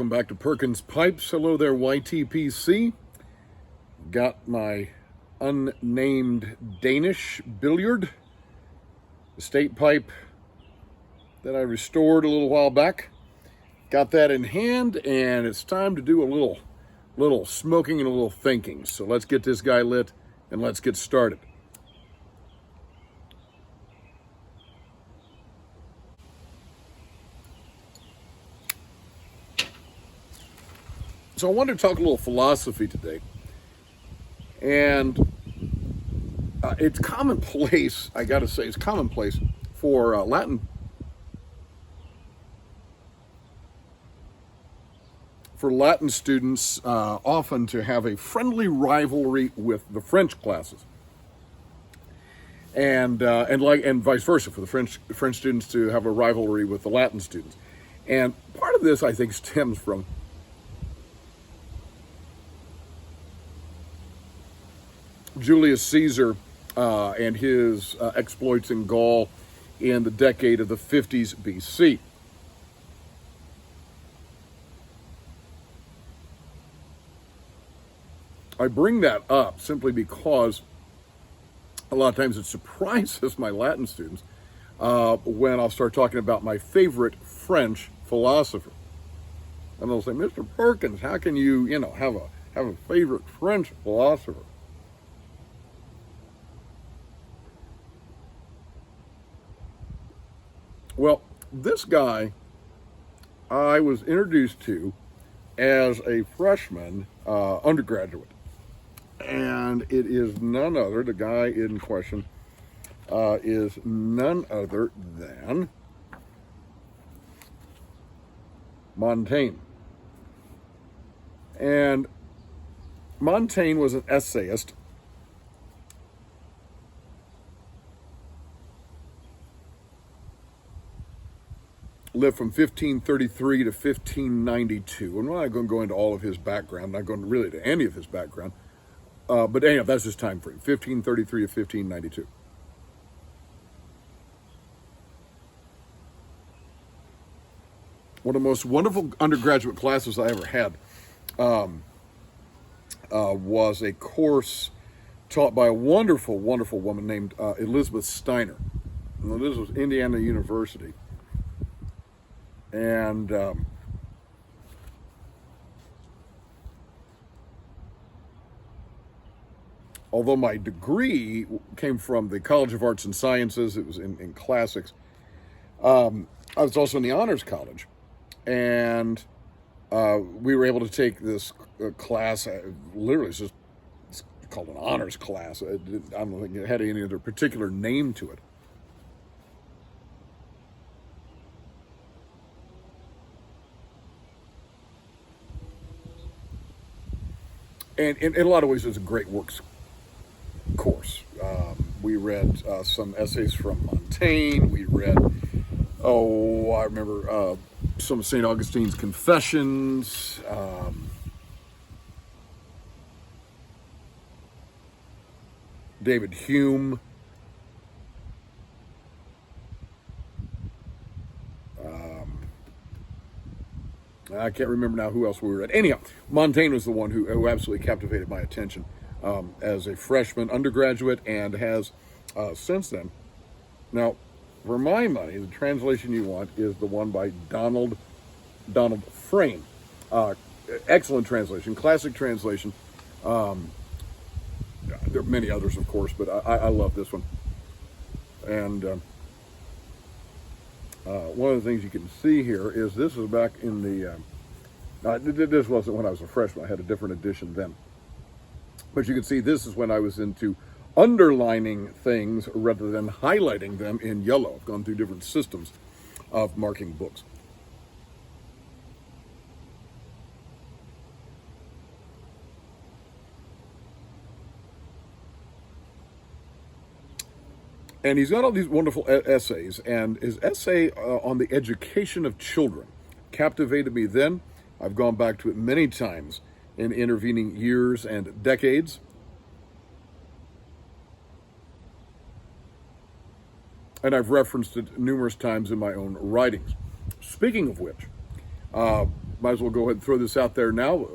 Welcome back to Perkins Pipes. Hello there, YTPC. Got my unnamed Danish billiard estate pipe that I restored a little while back. Got that in hand, and it's time to do a little smoking and a little thinking. So let's get this guy lit and let's get started. So I wanted to talk a little philosophy today, and it's commonplace, I gotta say, it's commonplace for Latin students often to have a friendly rivalry with the French classes, and vice versa for the French students to have a rivalry with the Latin students. And part of this, I think, stems from Julius Caesar and his exploits in Gaul in the decade of the 50s BC. I bring that up simply because a lot of times it surprises my Latin students when I'll start talking about my favorite French philosopher. And they'll say, "Mr. Perkins, how can you have a favorite French philosopher?" Well, this guy I was introduced to as a freshman undergraduate. And it is none other, the guy in question is none other than Montaigne. And Montaigne was an essayist. Lived from 1533 to 1592. And we're not going to go into all of his background, not going really to any of his background. But anyhow, that's his time frame, 1533 to 1592. One of the most wonderful undergraduate classes I ever had was a course taught by a wonderful, wonderful woman named Elizabeth Steiner. Now, this was Indiana University. And although my degree came from the College of Arts and Sciences, it was in classics, I was also in the Honors College. And we were able to take this class, literally it's called an honors class. I don't think it had any other particular name to it. And in a lot of ways, it's a great works course. We read some essays from Montaigne. We read, I remember some of St. Augustine's Confessions. David Hume. I can't remember now who else we were at. Anyhow, Montaigne was the one who absolutely captivated my attention as a freshman undergraduate, and has since then. Now, for my money, the translation you want is the one by Donald Frame. Excellent translation, classic translation. There are many others, of course, but I love this one. And one of the things you can see here is this is back in the, this wasn't when I was a freshman, I had a different edition then. But you can see this is when I was into underlining things rather than highlighting them in yellow. I've gone through different systems of marking books. And he's got all these wonderful essays, and his essay on the education of children captivated me then. I've gone back to it many times in intervening years and decades. And I've referenced it numerous times in my own writings. Speaking of which, might as well go ahead and throw this out there now,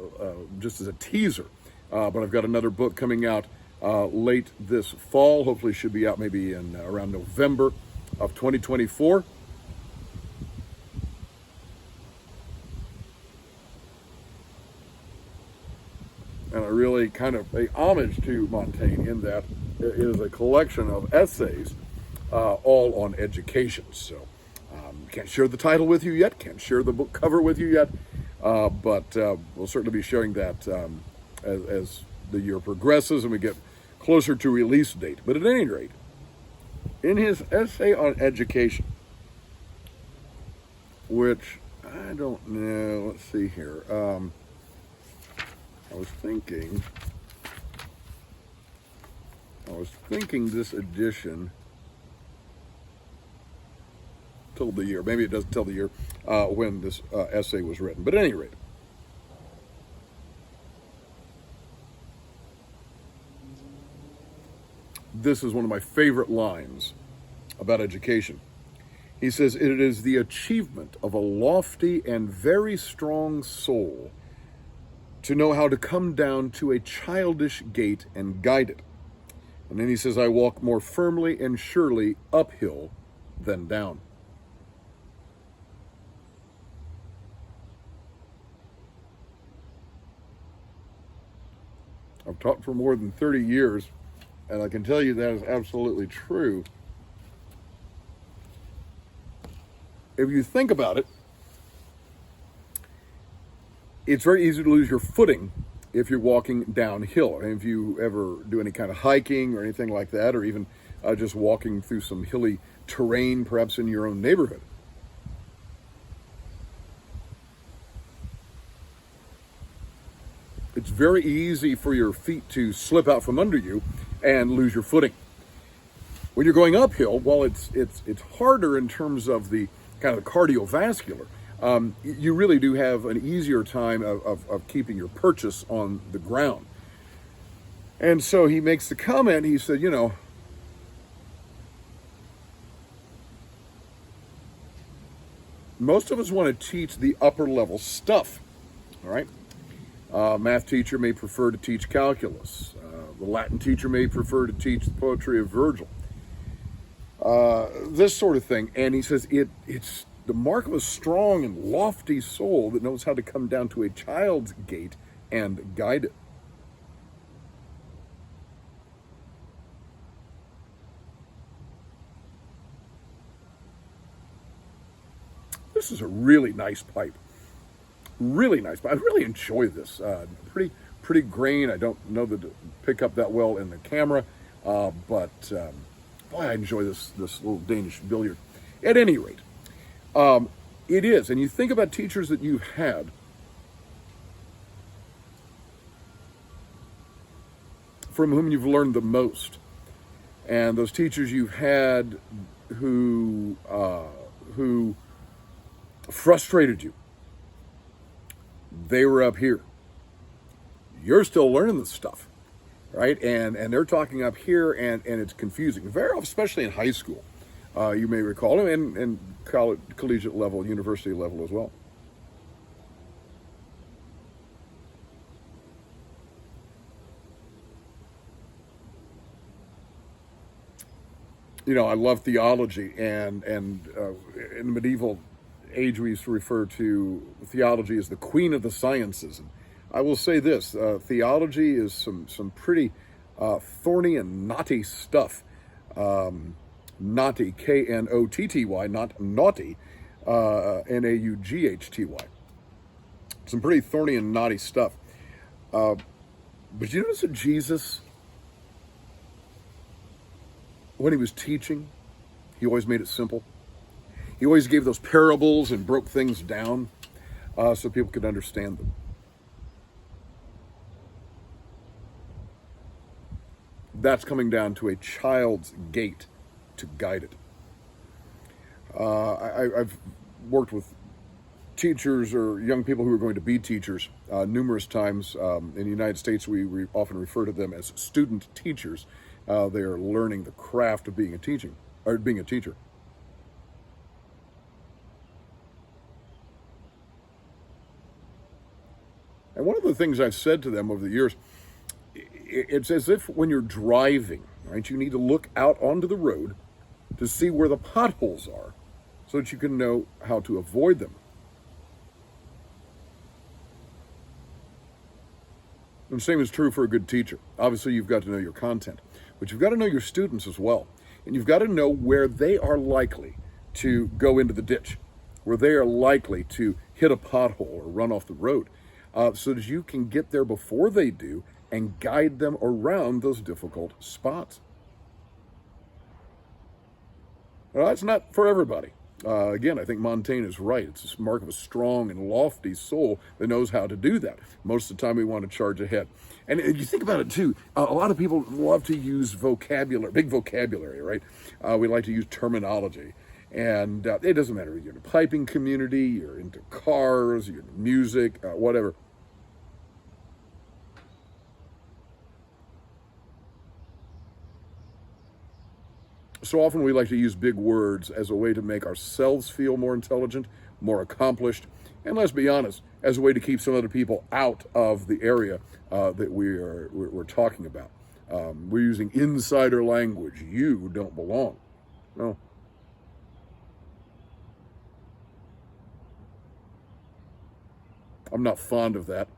just as a teaser. But I've got another book coming out late this fall. Hopefully, should be out maybe in around November of 2024. And I really kind of pay homage to Montaigne in that it is a collection of essays all on education. So can't share the title with you yet, can't share the book cover with you yet, but we'll certainly be sharing that as the year progresses and we get closer to release date. But at any rate, in his essay on education, which I don't know, let's see here. I was thinking this edition told the year. Maybe it doesn't tell the year when this essay was written. But at any rate, this is one of my favorite lines about education. He says, "It is the achievement of a lofty and very strong soul to know how to come down to a childish gait and guide it." And then he says, "I walk more firmly and surely uphill than down." I've taught for more than 30 years, and I can tell you that is absolutely true. If you think about it, it's very easy to lose your footing if you're walking downhill. And if you ever do any kind of hiking or anything like that, or even just walking through some hilly terrain, perhaps in your own neighborhood, it's very easy for your feet to slip out from under you and lose your footing. When you're going uphill, well, it's harder in terms of the kind of cardiovascular. You really do have an easier time of keeping your purchase on the ground. And so he makes the comment, he said, most of us want to teach the upper level stuff, all right? Math teacher may prefer to teach calculus. The Latin teacher may prefer to teach the poetry of Virgil. This sort of thing. And he says it's the mark of a strong and lofty soul that knows how to come down to a child's gait and guide it. This is a really nice pipe. Really nice pipe. I really enjoy this. Pretty grain. I don't know that it pick up that well in the camera, but boy, I enjoy this little Danish billiard. At any rate, it is. And you think about teachers that you've had from whom you've learned the most, and those teachers you've had who frustrated you. They were up here. You're still learning this stuff, right? And they're talking up here, and it's confusing. Very often, especially in high school, you may recall, and college, collegiate level, university level as well. I love theology, and in the medieval age, we used to refer to theology as the queen of the sciences. And I will say this, theology is some pretty thorny and knotty stuff. Knotty, K-N-O-T-T-Y, not naughty, N-A-U-G-H-T-Y. Some pretty thorny and knotty stuff. But you notice that Jesus, when he was teaching, he always made it simple. He always gave those parables and broke things down so people could understand them. That's coming down to a child's gait to guide it. I've worked with teachers or young people who are going to be teachers numerous times. In the United States, we often refer to them as student teachers. They are learning the craft of being a teacher. the things I've said to them over the years, it's as if when you're driving, right, you need to look out onto the road to see where the potholes are so that you can know how to avoid them. And the same is true for a good teacher. Obviously, you've got to know your content, but you've got to know your students as well. And you've got to know where they are likely to go into the ditch, where they are likely to hit a pothole or run off the road, so that you can get there before they do and guide them around those difficult spots. Well, that's not for everybody. Again, I think Montaigne is right. It's a mark of a strong and lofty soul that knows how to do that. Most of the time we want to charge ahead. And you think about it too, a lot of people love to use vocabulary, big vocabulary, right? We like to use terminology. And it doesn't matter if you're in a piping community, you're into cars, you're into music, whatever. So often we like to use big words as a way to make ourselves feel more intelligent, more accomplished, and let's be honest, as a way to keep some other people out of the area that we're talking about. We're using insider language. You don't belong. No. I'm not fond of that.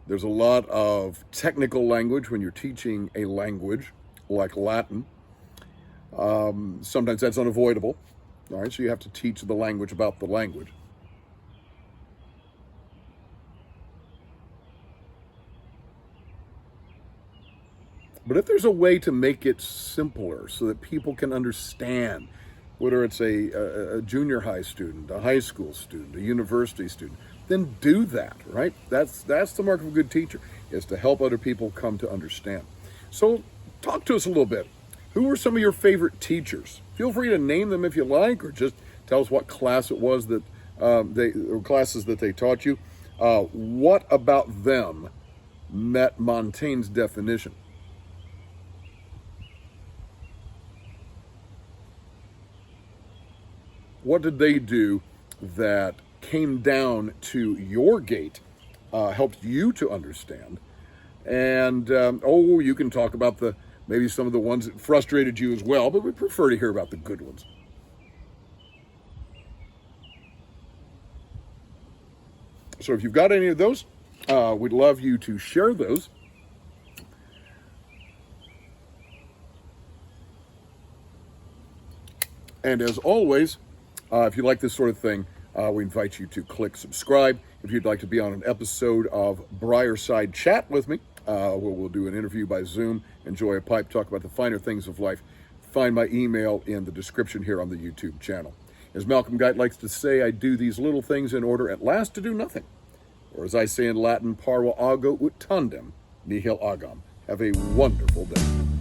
There's a lot of technical language when you're teaching a language like Latin. Sometimes that's unavoidable. All right, so you have to teach the language about the language. But if there's a way to make it simpler so that people can understand, whether it's a junior high student, a high school student, a university student, then do that, right? That's the mark of a good teacher, is to help other people come to understand. So talk to us a little bit. Who were some of your favorite teachers? Feel free to name them if you like, or just tell us what class it was that classes that they taught you. What about them met Montaigne's definition? What did they do that came down to your gate, helped you to understand? And you can talk about maybe some of the ones that frustrated you as well, but we prefer to hear about the good ones. So if you've got any of those, we'd love you to share those. And as always, if you like this sort of thing, we invite you to click subscribe. If you'd like to be on an episode of Briarside Chat with me, we'll do an interview by Zoom, enjoy a pipe, talk about the finer things of life. Find my email in the description here on the YouTube channel. As Malcolm Guite likes to say, I do these little things in order at last to do nothing. Or as I say in Latin, Parva ago ut tandem, nihil agam. Have a wonderful day.